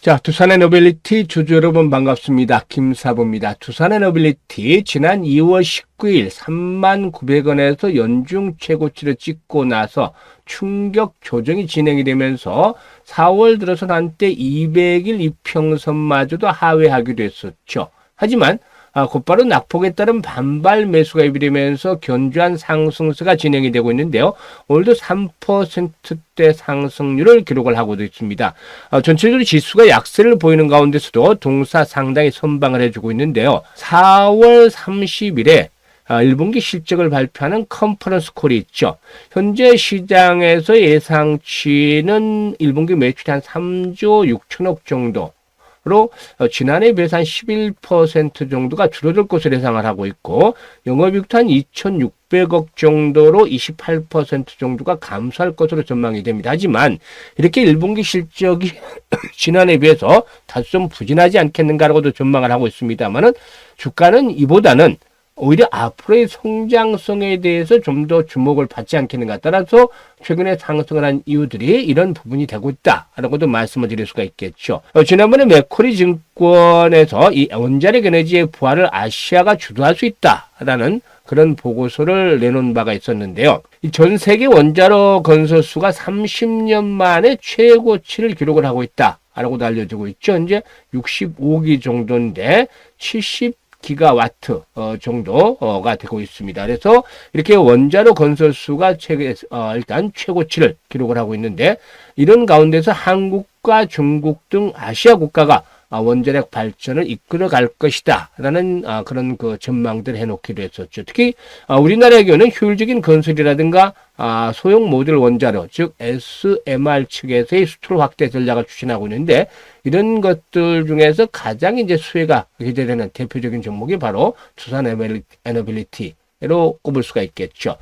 자, 두산의 노빌리티 주주 여러분 반갑습니다. 김사부입니다. 두산의 노빌리티 지난 2월 19일 39,900원에서 연중 최고치를 찍고 나서 충격 조정이 진행이 되면서 4월 들어서 한때 200일 이평선마저도 하회하기도 했었죠. 하지만 곧바로 낙폭에 따른 반발 매수가 유입되면서 견조한 상승세가 진행이 되고 있는데요. 오늘도 3%대 상승률을 기록을 하고도 있습니다. 전체적으로 지수가 약세를 보이는 가운데서도 동사 상당히 선방을 해주고 있는데요. 4월 30일에 1분기 실적을 발표하는 컨퍼런스 콜이 있죠. 현재 시장에서 예상치는 1분기 매출이 한 3조 6천억 정도. 로 지난해 비해서 한 11% 정도가 줄어들 것으로 예상을 하고 있고 영업이익도 한 2,600억 정도로 28% 정도가 감소할 것으로 전망이 됩니다. 하지만 이렇게 1분기 실적이 지난해에 비해서 다소 좀 부진하지 않겠는가라고도 전망을 하고 있습니다만은 주가는 이보다는 오히려 앞으로의 성장성에 대해서 좀 더 주목을 받지 않겠는가. 따라서 최근에 상승을 한 이유들이 이런 부분이 되고 있다라고도 말씀을 드릴 수가 있겠죠. 지난번에 맥쿼리 증권에서 이 원자력 에너지의 부활을 아시아가 주도할 수 있다라는 그런 보고서를 내놓은 바가 있었는데요. 전 세계 원자로 건설수가 30년 만에 최고치를 기록을 하고 있다라고도 알려지고 있죠. 현재 65기 정도인데 70기가와트 정도가 되고 있습니다. 그래서 이렇게 원자로 건설수가 일단 최고치를 기록을 하고 있는데 이런 가운데서 한국과 중국 등 아시아 국가가 원자력 발전을 이끌어갈 것이다 라는 그런 그 전망들을 해놓기도 했었죠. 특히 우리나라의 경우는 효율적인 건설이라든가 소형 모듈 원자로 즉 SMR 측에서의 수출 확대 전략을 추진하고 있는데 이런 것들 중에서 가장 이제 수혜가 기대되는 대표적인 종목이 바로 두산 에너빌리티 로 꼽을 수가 있겠죠.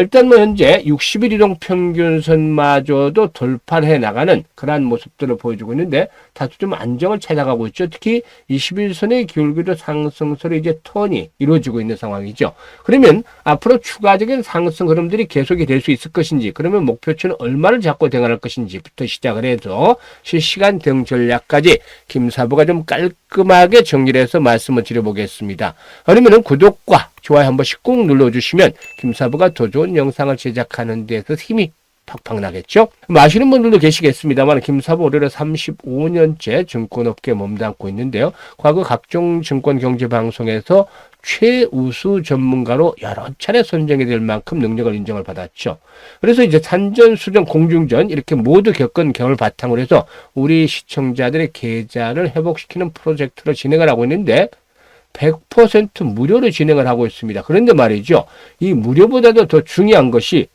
일단 뭐 현재 60일 이동 평균선마저도 돌파를 해 나가는 그러한 모습들을 보여주고 있는데 다소 좀 안정을 찾아가고 있죠. 특히 21선의 기울기도 상승세로 이제 턴이 이루어지고 있는 상황이죠. 그러면 앞으로 추가적인 상승 흐름들이 계속이 될 수 있을 것인지, 그러면 목표치는 얼마를 잡고 대응할 것인지부터 시작을 해서 실시간 대응 전략까지 김사부가 좀 깔끔하게 정리를 해서 말씀을 드려보겠습니다. 그러면은 구독과 좋아요 한 번씩 꾹 눌러주시면 김사부가 더 좋은 영상을 제작하는 데서 힘이 팍팍 나겠죠. 아시는 분들도 계시겠습니다만 김사부 올해로 35년째 증권업계에 몸담고 있는데요. 과거 각종 증권 경제 방송에서 최우수 전문가로 여러 차례 선정이 될 만큼 능력을 인정을 받았죠. 그래서 이제 산전, 수전, 공중전 이렇게 모두 겪은 경험을 바탕으로 해서 우리 시청자들의 계좌를 회복시키는 프로젝트를 진행을 하고 있는데 100% 무료로 진행을 하고 있습니다. 그런데 말이죠. 이 무료보다도 더 중요한 것이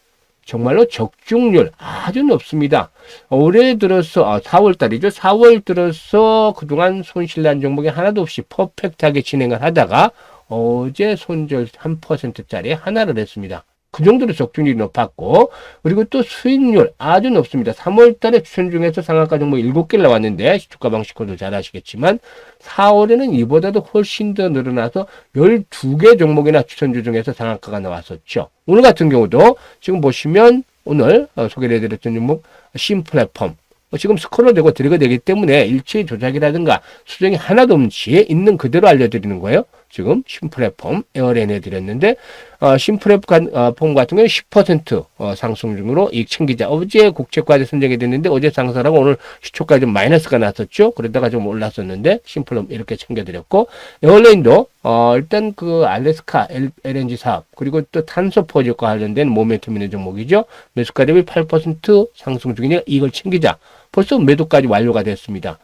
정말로 적중률 아주 높습니다. 올해 들어서 4월 달이죠. 4월 들어서 그동안 손실난 종목이 하나도 없이 퍼펙트하게 진행을 하다가 어제 손절 1%짜리 하나를 했습니다. 그 정도로 적중률이 높았고, 그리고 또 수익률 아주 높습니다. 3월 달에 추천 중에서 상한가 종목 7개를 나왔는데, 주가 방식으로도 잘 아시겠지만, 4월에는 이보다도 훨씬 더 늘어나서 12개 종목이나 추천주 중에서 상한가가 나왔었죠. 오늘 같은 경우도 지금 보시면 오늘 소개를 해드렸던 종목 신플랫폼. 지금 스크롤 되고 들어가 되기 때문에 일체 조작이라든가 수정이 하나도 없이 있는 그대로 알려드리는 거예요. 지금 신플랫폼 에어랜 해드렸는데 신플랫폼 같은 경우는 10% 상승 중으로 이익 챙기자. 어제 국채과제 선정이 됐는데 어제 상승하고 오늘 시초까지 좀 마이너스가 났었죠. 그러다가 좀 올랐었는데 신플랫폼 이렇게 챙겨드렸고 에어랜도 일단 그 알래스카 LNG 사업 그리고 또 탄소 포집과 관련된 모멘텀 있는 종목이죠. 매수가 대비 8% 상승 중이니까 이걸 챙기자. 벌써 매도까지 완료가 됐습니다.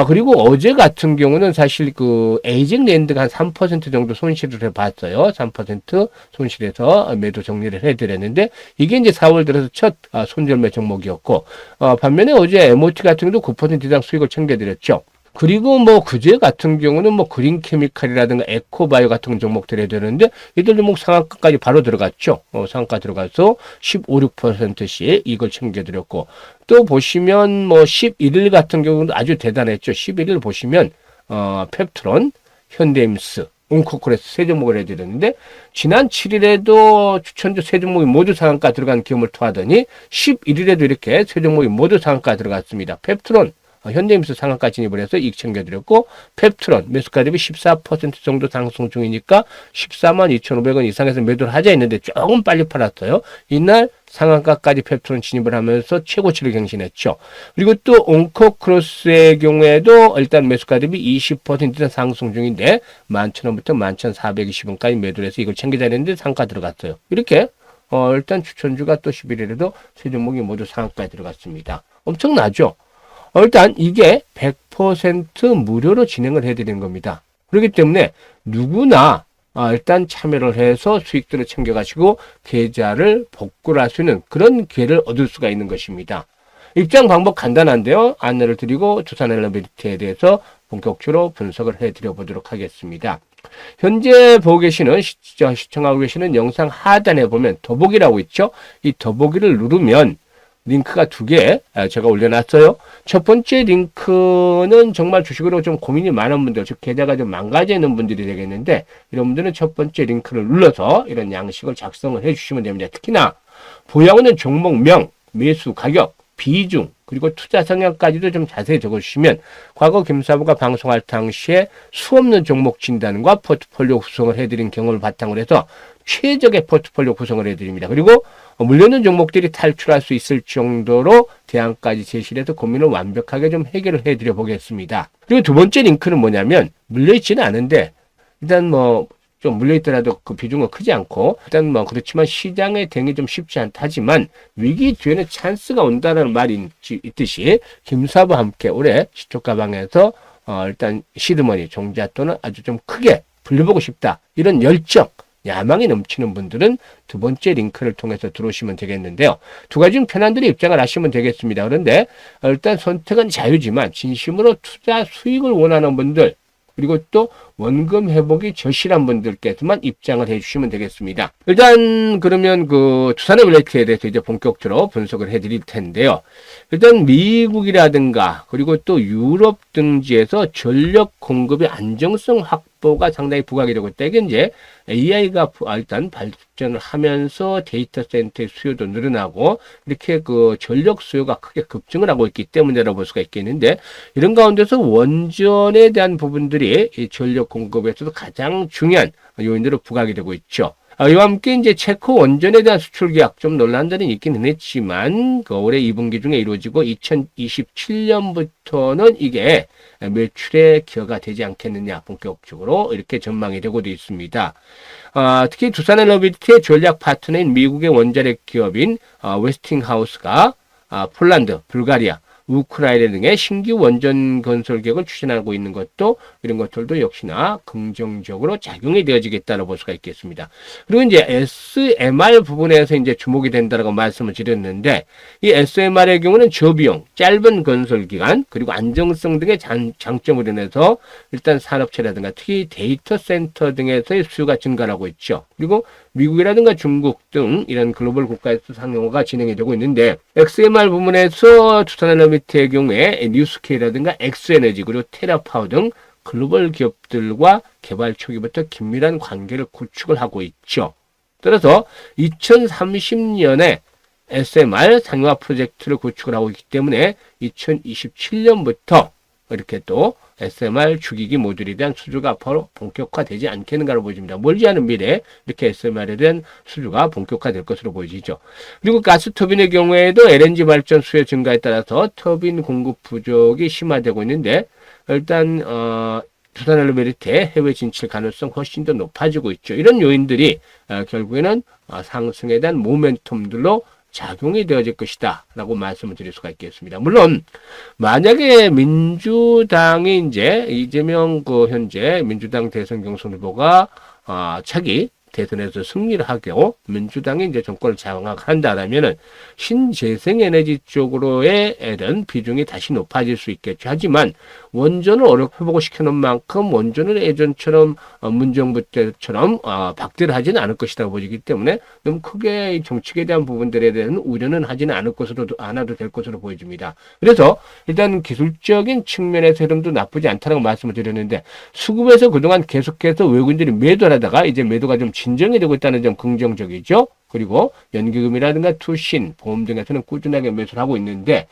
그리고 어제 같은 경우는 사실 그 에이징 랜드가 한 3% 정도 손실을 해봤어요. 3% 손실해서 매도 정리를 해드렸는데 이게 이제 4월 들어서 첫 손절매 종목이었고 반면에 어제 MOT 같은 경우도 9% 이상 수익을 챙겨드렸죠. 그리고 뭐 그제 같은 경우는 뭐 그린 케미칼이라든가 에코바이오 같은 종목들이 되는데 이들 종목 상한가까지 바로 들어갔죠. 상한가 들어가서 15, 6%씩 이걸 챙겨드렸고 또 보시면 뭐 11일 같은 경우는 아주 대단했죠. 11일 보시면 펩트론, 현대임스, 웅코크레스 세 종목을 해드렸는데 지난 7일에도 추천주 세 종목이 모두 상한가 들어간 기업을 토하더니 11일에도 이렇게 세 종목이 모두 상한가 들어갔습니다. 펩트론 현대임수 상한가 진입을 해서 이익 챙겨드렸고, 펩트론 매수가 대비 14% 정도 상승 중이니까 14만 2,500원 이상에서 매도를 하자 했는데 조금 빨리 팔았어요. 이날 상한가까지 펩트론 진입을 하면서 최고치를 갱신했죠. 그리고 또 온코크로스의 경우에도 일단 매수가 대비 20% 이상 상승 중인데 11,000원부터 11,420원까지 매도를 해서 이걸 챙기자 했는데 상가 들어갔어요. 이렇게 일단 추천주가 또 11일에도 세 종목이 모두 상한가에 들어갔습니다. 엄청나죠? 일단 이게 100% 무료로 진행을 해드리는 겁니다. 그렇기 때문에 누구나 일단 참여를 해서 수익들을 챙겨가시고 계좌를 복구를 할 수 있는 그런 기회를 얻을 수가 있는 것입니다. 입장 방법 간단한데요. 안내를 드리고 두산엘리베이터에 대해서 본격적으로 분석을 해드려 보도록 하겠습니다. 현재 보고 계시는 시청하고 계시는 영상 하단에 보면 더보기라고 있죠. 이 더보기를 누르면 링크가 두 개 제가 올려놨어요. 첫 번째 링크는 정말 주식으로 좀 고민이 많은 분들, 즉 계좌가 좀 망가져 있는 분들이 되겠는데, 이런 분들은 첫 번째 링크를 눌러서 이런 양식을 작성을 해주시면 됩니다. 특히나 보유하는 종목명, 매수 가격, 비중, 그리고 투자 성향까지도 좀 자세히 적어주시면 과거 김사부가 방송할 당시에 수없는 종목 진단과 포트폴리오 구성을 해드린 경험을 바탕으로 해서 최적의 포트폴리오 구성을 해드립니다. 그리고 물려있는 종목들이 탈출할 수 있을 정도로 대안까지 제시를 해서 고민을 완벽하게 좀 해결을 해드려 보겠습니다. 그리고 두 번째 링크는 뭐냐면 물려있지는 않은데 일단 좀 물려있더라도 그 비중은 크지 않고 일단 그렇지만 시장의 대응이 좀 쉽지 않다 하지만 위기 뒤에는 찬스가 온다는 말이 있듯이 김사부와 함께 올해 시초가방에서 일단 시드머니 종자 또는 아주 좀 크게 불려보고 싶다 이런 열정 야망이 넘치는 분들은 두 번째 링크를 통해서 들어오시면 되겠는데요. 두 가지 편안들의 입장을 하시면 되겠습니다. 그런데 일단 선택은 자유지만 진심으로 투자 수익을 원하는 분들 그리고 또 원금 회복이 절실한 분들께서만 입장을 해주시면 되겠습니다. 일단 그러면 그 두산엘리베이터에 대해서 이제 본격적으로 분석을 해드릴 텐데요. 일단 미국이라든가 그리고 또 유럽 등지에서 전력 공급의 안정성 확보가 상당히 부각이 되고 있다. 이게 이제 AI가 일단 발전을 하면서 데이터 센터의 수요도 늘어나고 이렇게 그 전력 수요가 크게 급증을 하고 있기 때문이라고 볼 수가 있겠는데, 이런 가운데서 원전에 대한 부분들이 이 전력 공급에서도 가장 중요한 요인으로 부각이 되고 있죠. 이와 함께 이제 체코 원전에 대한 수출 계약 좀 논란들은 있기는 했지만 그 올해 2분기 중에 이루어지고 2027년부터는 이게 매출의 기여가 되지 않겠느냐 본격적으로 이렇게 전망이 되고도 있습니다. 특히 두산엘리베이터의 전략 파트너인 미국의 원자력 기업인 웨스팅하우스가 폴란드, 불가리아, 우크라이나 등의 신규 원전 건설 계획을 추진하고 있는 것도 이런 것들도 역시나 긍정적으로 작용이 되어지겠다고 볼 수가 있겠습니다. 그리고 이제 SMR 부분에서 이제 주목이 된다라고 말씀을 드렸는데, 이 SMR의 경우는 저비용, 짧은 건설 기간, 그리고 안정성 등의 장점으로 인해서 일단 산업체라든가 특히 데이터 센터 등에서의 수요가 증가하고 있죠. 그리고 미국이라든가 중국 등 이런 글로벌 국가에서 상용화가 진행이 되고 있는데, XMR 부문에서 두산엘리베이터의 경우에 뉴스케이라든가 엑스에너지 그리고 테라파워 등 글로벌 기업들과 개발 초기부터 긴밀한 관계를 구축을 하고 있죠. 따라서 2030년에 SMR 상용화 프로젝트를 구축을 하고 있기 때문에 2027년부터 이렇게 또 SMR 주기기 모듈에 대한 수주가 앞으로 본격화되지 않겠는가로 보여집니다. 멀지 않은 미래에 이렇게 SMR에 대한 수주가 본격화될 것으로 보여지죠. 그리고 가스터빈의 경우에도 LNG 발전 수요 증가에 따라서 터빈 공급 부족이 심화되고 있는데, 일단 두산엘리베이터의 해외 진출 가능성 훨씬 더 높아지고 있죠. 이런 요인들이 결국에는 상승에 대한 모멘텀들로 작용이 되어질 것이다 라고 말씀을 드릴 수가 있겠습니다. 물론 만약에 민주당이 이제 이재명 현재 민주당 대선 경선 후보가 차기 대선에서 승리를 하고 민주당이 이제 정권을 장악한다라면은 신재생에너지 쪽으로의 비중이 다시 높아질 수 있겠죠. 하지만 원전을 회복을 시켜놓은 만큼 원전을 예전처럼 문정부 때처럼 박대를 하지는 않을 것이라고 보이기 때문에 너무 크게 정책에 대한 부분들에 대한 우려는 하지는 않아도 될 것으로 보여집니다. 그래서 일단 기술적인 측면에서 흐름도 나쁘지 않다고 말씀을 드렸는데, 수급에서 그동안 계속해서 외국인들이 매도를 하다가 이제 매도가 좀 진정이 되고 있다는 점 긍정적이죠. 그리고 연기금이라든가 투신, 보험 등에서는 꾸준하게 매수를 하고 있는데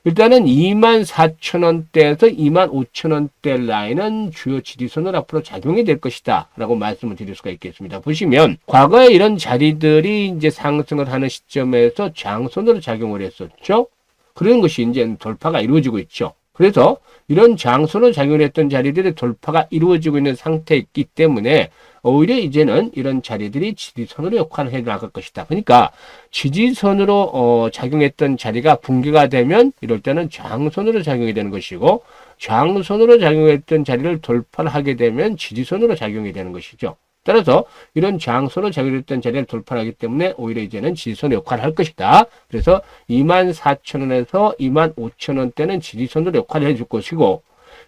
일단은 24,000원대에서 25,000원대 라인은 주요 지지선으로 앞으로 작용이 될 것이다 라고 말씀을 드릴 수가 있겠습니다. 보시면 과거에 이런 자리들이 이제 상승을 하는 시점에서 장선으로 작용을 했었죠. 그런 것이 이제 돌파가 이루어지고 있죠. 그래서 이런 장선으로 작용을 했던 자리들의 돌파가 이루어지고 있는 상태에 있기 때문에 오히려 이제는 이런 자리들이 지지선으로 역할을 해 나갈 것이다. 그러니까 지지선으로 작용했던 자리가 붕괴가 되면 이럴 때는 장선으로 작용이 되는 것이고 장선으로 작용했던 자리를 돌파를 하게 되면 지지선으로 작용이 되는 것이죠. 따라서 이런 장선으로 작용했던 자리를 돌파하기 때문에 오히려 이제는 지지선 역할을 할 것이다. 그래서 24,000원에서 25,000원대는 지지선으로 역할을 해줄 것이고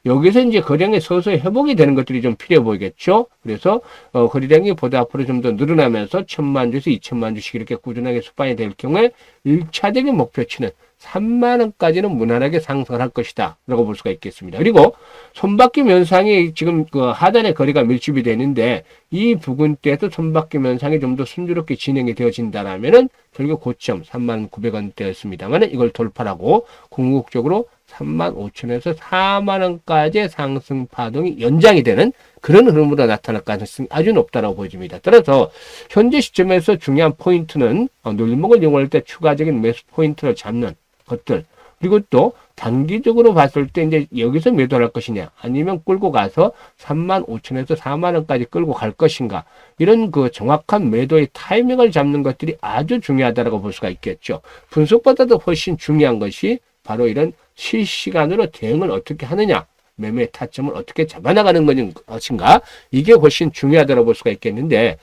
여기서 이제 거래량이 서서히 회복이 되는 것들이 좀 필요해 보이겠죠. 그래서 거래량이 보다 앞으로 좀 더 늘어나면서 1,000만 주에서 2,000만 주씩 이렇게 꾸준하게 수반이 될 경우에 1차적인 목표치는 3만 원까지는 무난하게 상승을 할 것이다 라고 볼 수가 있겠습니다. 그리고 손바뀜 현상이 지금 그 하단에 거리가 밀집이 되는데 이 부근대에서 손바뀜 현상이 좀 더 순조롭게 진행이 되어진다라면은 결국 고점 39,900원대였습니다만 이걸 돌파하고 궁극적으로 35,000원에서 4만 원까지의 상승 파동이 연장이 되는 그런 흐름으로 나타날 가능성이 아주 높다고 보여집니다. 따라서 현재 시점에서 중요한 포인트는 눌림목을 이용할 때 추가적인 매수 포인트를 잡는 것들, 그리고 또 단기적으로 봤을 때 이제 여기서 매도할 것이냐 아니면 끌고 가서 35,000원에서 4만 원까지 끌고 갈 것인가, 이런 그 정확한 매도의 타이밍을 잡는 것들이 아주 중요하다고 볼 수가 있겠죠. 분석보다도 훨씬 중요한 것이 바로 이런 실시간으로 대응을 어떻게 하느냐, 매매 타점을 어떻게 잡아나가는 것인가, 이게 훨씬 중요하다고 볼 수가 있겠는데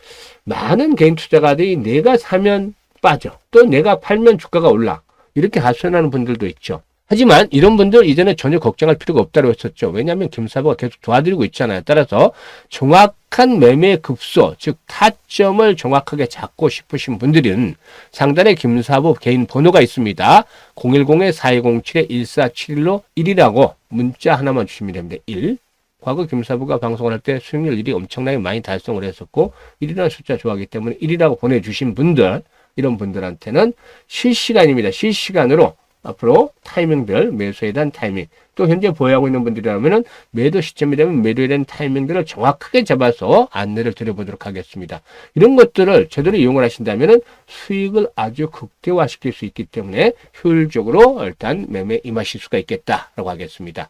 많은 개인 투자가들이 내가 사면 빠져, 또 내가 팔면 주가가 올라, 이렇게 하소연하는 분들도 있죠. 하지만 이런 분들 이제는 전혀 걱정할 필요가 없다고 했었죠. 왜냐하면 김사부가 계속 도와드리고 있잖아요. 따라서 정확한 매매 급소, 즉 타점을 정확하게 잡고 싶으신 분들은 상단에 김사부 개인 번호가 있습니다. 010-4207-1471로 1이라고 문자 하나만 주시면 됩니다. 1. 과거 김사부가 방송을 할 때 수익률 1이 엄청나게 많이 달성을 했었고 1이라는 숫자 좋아하기 때문에 1이라고 보내주신 분들, 이런 분들한테는 실시간입니다. 실시간으로 앞으로 타이밍들, 매수에 대한 타이밍, 또 현재 보유하고 있는 분들이라면 매도 시점이 되면 매도에 대한 타이밍들을 정확하게 잡아서 안내를 드려보도록 하겠습니다. 이런 것들을 제대로 이용을 하신다면 수익을 아주 극대화시킬 수 있기 때문에 효율적으로 일단 매매에 임하실 수가 있겠다라고 하겠습니다.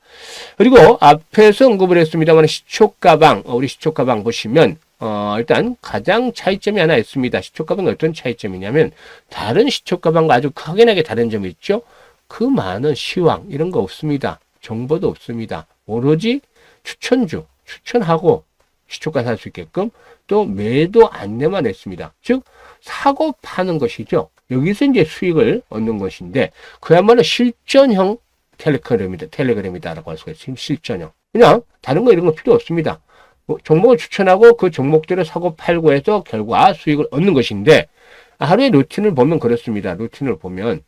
그리고 앞에서 언급을 했습니다만 시초가방, 우리 시초가방 보시면 일단 가장 차이점이 하나 있습니다. 시초가방은 어떤 차이점이냐면 다른 시초가방과 아주 확연하게 다른 점이 있죠. 그 많은 시황 이런 거 없습니다. 정보도 없습니다. 오로지 추천하고 시초가 살 수 있게끔 또 매도 안내만 했습니다. 즉 사고 파는 것이죠. 여기서 이제 수익을 얻는 것인데 그야말로 실전형 텔레그램이다라고 할 수가 있습니다. 실전형. 그냥 다른 거 이런 거 필요 없습니다. 종목을 추천하고 그 종목대로 사고 팔고 해서 결과 수익을 얻는 것인데 하루의 루틴을 보면 그렇습니다. 루틴을 보면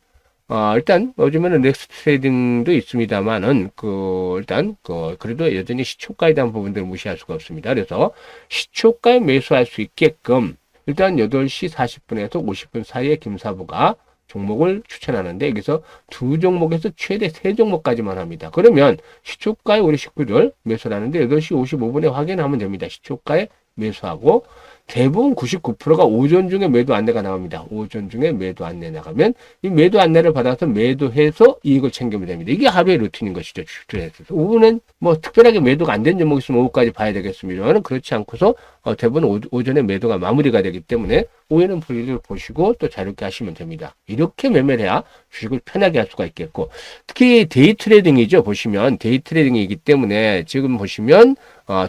일단 요즘에는 넥스트 트레이딩도 있습니다만은 그래도 여전히 시초가에 대한 부분들을 무시할 수가 없습니다. 그래서 시초가에 매수할 수 있게끔 일단 8시 40분에서 50분 사이에 김사부가 종목을 추천하는데 여기서 2종목에서 최대 3종목까지만 합니다. 그러면 시초가에 우리 식구들 매수를 하는데 8시 55분에 확인하면 됩니다. 시초가에 매수하고 대부분 99%가 오전 중에 매도 안내가 나옵니다. 오전 중에 매도 안내 나가면 이 매도 안내를 받아서 매도해서 이익을 챙기면 됩니다. 이게 하루의 루틴인 것이죠. 주식투자에서. 오후는 뭐 특별하게 매도가 안 된 종목 있으면 오후까지 봐야 되겠습니다만 그렇지 않고서 대부분 오전에 매도가 마무리가 되기 때문에 오후에는 분리를 보시고 또 자유롭게 하시면 됩니다. 이렇게 매매를 해야 주식을 편하게 할 수가 있겠고 특히 데이 트레이딩이죠. 보시면 데이 트레이딩이기 때문에 지금 보시면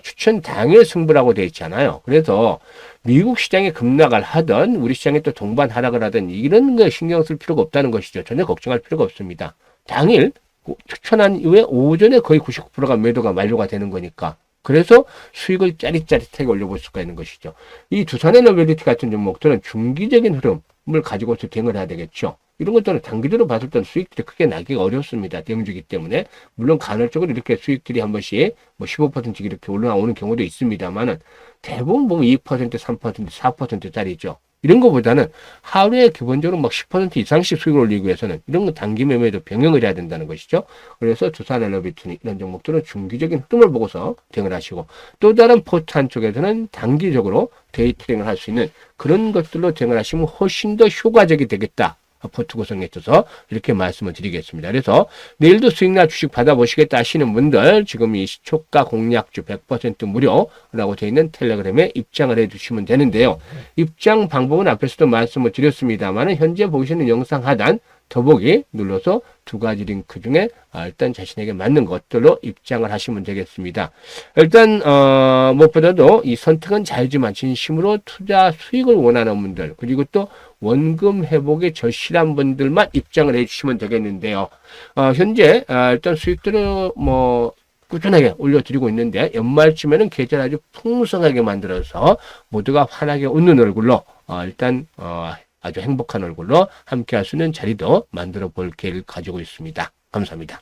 추천 당일 승부라고 되어 있잖아요. 그래서 미국 시장에 급락을 하던 우리 시장에 또 동반 하락을 하던 이런 거 신경 쓸 필요가 없다는 것이죠. 전혀 걱정할 필요가 없습니다. 당일 추천한 이후에 오전에 거의 99%가 매도가 만료가 되는 거니까. 그래서 수익을 짜릿짜릿하게 올려볼 수가 있는 것이죠. 이 두산의 노벨리티 같은 종목들은 중기적인 흐름을 가지고서 대응을 해야 되겠죠. 이런 것들은 단기적으로 봤을 때는 수익들이 크게 나기가 어렵습니다. 대형주기 때문에. 물론 간헐적으로 이렇게 수익들이 한 번씩 뭐 15% 이렇게 올라오는 경우도 있습니다만은 대부분 보면 2%, 3%, 4%짜리죠. 이런 것보다는 하루에 기본적으로 막 10% 이상씩 수익을 올리기 위해서는 이런 거 단기 매매도 병행을 해야 된다는 것이죠. 그래서 두산에너비투니 이런 종목들은 중기적인 흐름을 보고서 대응을 하시고, 또 다른 포트 한쪽에서는 단기적으로 데이 트레이딩을 할 수 있는 그런 것들로 대응을 하시면 훨씬 더 효과적이 되겠다. 포트 구성에 있어서 이렇게 말씀을 드리겠습니다. 그래서 내일도 수익날 주식 받아보시겠다 하시는 분들, 지금 이 시초가 공략주 100% 무료라고 되어 있는 텔레그램에 입장을 해주시면 되는데요. 입장 방법은 앞에서도 말씀을 드렸습니다만, 현재 보시는 영상 하단 더보기 눌러서 두 가지 링크 중에 일단 자신에게 맞는 것들로 입장을 하시면 되겠습니다. 일단 무엇보다도 이 선택은 자유지만 진심으로 투자 수익을 원하는 분들, 그리고 또 원금 회복에 절실한 분들만 입장을 해주시면 되겠는데요. 현재 일단 수익들을 꾸준하게 올려드리고 있는데, 연말쯤에는 계좌를 아주 풍성하게 만들어서 모두가 환하게 웃는 얼굴로 일단 아주 행복한 얼굴로 함께 할 수 있는 자리도 만들어 볼 계획을 가지고 있습니다. 감사합니다.